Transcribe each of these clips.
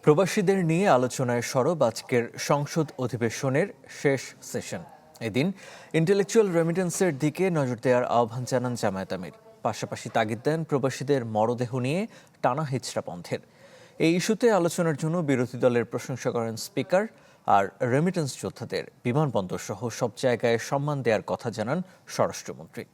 প্রবাসীদের নিয়ে আলোচনায় সরব আজকের সংসদ অধিবেশনের শেষ সেশন। এদিন ইন্টেলেকচুয়াল রেমিটেন্সের দিকে নজর দেওয়ার আহ্বান জানান জামায়াত আমির। পাশাপাশি তাগিদ দেন প্রবাসীদের মরদেহ নিয়ে টানা হিচড়া বন্ধের। এই ইস্যুতে আলোচনার জন্য বিরোধী দলের প্রশংসা করেন স্পিকার। আর রেমিটেন্স যোদ্ধাদের বিমানবন্দর সহ সব জায়গায় সম্মান দেওয়ার কথা জানান স্বরাষ্ট্রমন্ত্রী।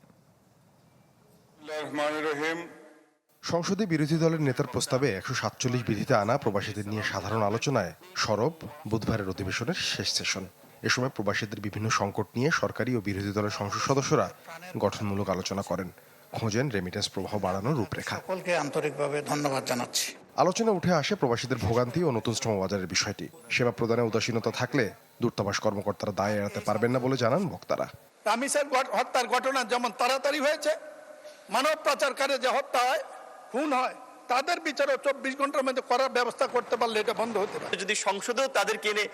সংসদে বিরোধী দলের নেতার প্রস্তাবে 147 বিধিতে আনা প্রবাসীদের নিয়ে সাধারণ আলোচনায় সরব বুধবারের অধিবেশনের শেষ সেশন। এ সময় প্রবাসীদের বিভিন্ন সংকট নিয়ে সরকারি ও বিরোধী দলের সংসদ সদস্যরা গঠনমূলক আলোচনা করেন, খোঁজেন রেমিটেন্স প্রবাহ বাড়ানোর রূপরেখা। সকলকে আন্তরিকভাবে ধন্যবাদ জানাচ্ছি। আলোচনা উঠে আসে প্রবাসীদের ভোগান্তি ও নতুন শ্রম বাজারের বিষয়টি। সেবা প্রদানে উদাসীনতা থাকলে দূতাবাস কর্মকর্তারা দায় এড়াতে পারবেন না বলে জানান বক্তারা। রামিসের হত্যার ঘটনা যেমন তাড়াতাড়ি হয়েছে, মানব পাচারকারী যে হত্যা হয়, খুন হয়, তাদের বিচারও 24 ঘন্টার মধ্যে করার ব্যবস্থা করতে পারলে এটা বন্ধ হতে পারে। যদি সংসদেও তাদেরকে এনে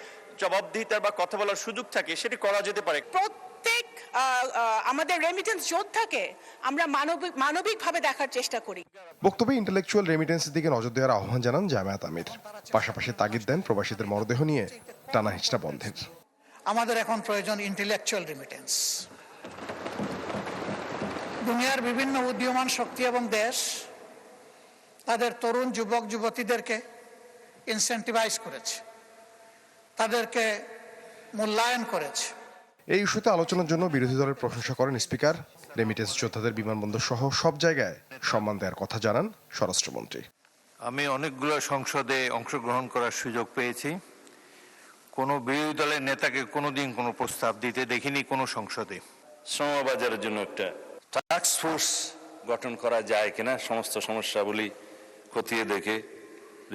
জবাবদিহিতার বা কথা বলার সুযোগ থাকে, সেটি করা যেতে পারে। প্রত্যেক আমাদের রেমিটেন্স যোদ্ধাকে আমরা মানবিকভাবে দেখার চেষ্টা করি। বক্তব্যে ইন্টেলেকচুয়াল রেমিটেন্সের দিকে নজর দেওয়ার আহ্বান জানান জামায়াত আমির। পাশাপাশি তাগিদ দেন প্রবাসীদের মরদেহ নিয়ে টানা হিচড়া বন্ধের। আমাদের এখন প্রয়োজন ইন্টেলেকচুয়াল রেমিটেন্স। দুনিয়ার বিভিন্ন উদীয়মান শক্তি এবং দেশ তাদের তরুণ যুবক যুবতীদেরকে ইনসেন্টিভাইজ করেছে, তাদেরকে মূল্যায়ন করেছে। এই ইস্যুতে আলোচনার জন্য বিরোধী দলের প্রশংসা করেন স্পিকার। রেমিটেন্স যোদ্ধাদের বিমানবন্দর সহ সব জায়গায় সম্মান দেওয়ার কথা জানান স্বরাষ্ট্রমন্ত্রী। আমি অনেকগুলো সংসদে অংশগ্রহণ করার সুযোগ পেয়েছি। কোনো বিরোধী দলের নেতাকে কোনোদিন কোনো প্রস্তাব দিতে দেখিনি কোনো সংসদে। শ্রমবাজারের জন্য একটা টাস্ক ফোর্স গঠন করা যায় কিনা, সমস্ত সমস্যাগুলি খতিয়ে দেখে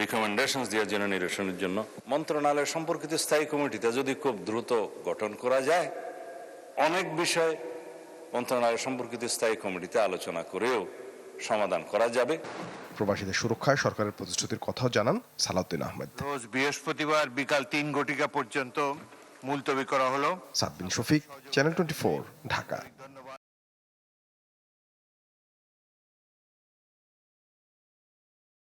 রিকমেন্ডেশন দেওয়ার জন্য, নিরসনের জন্য মন্ত্রণালয় সম্পর্কিত স্থায়ী কমিটিতে যদি খুব দ্রুত গঠন করা যায়, অনেক বিষয় মন্ত্রণালয় সম্পর্কিত স্থায়ী কমিটিতে আলোচনা করেও সমাধান করা যাবে। প্রবাসীদের সুরক্ষায় সরকারের প্রতিশ্রুতির কথাও জানান সালাউদ্দিন আহমেদ। রোজ বৃহস্পতিবার বিকাল 3 ঘটিকা পর্যন্ত মুলতবি করা হলো। সাদবিন শফিক, চ্যানেল 24, ঢাকা।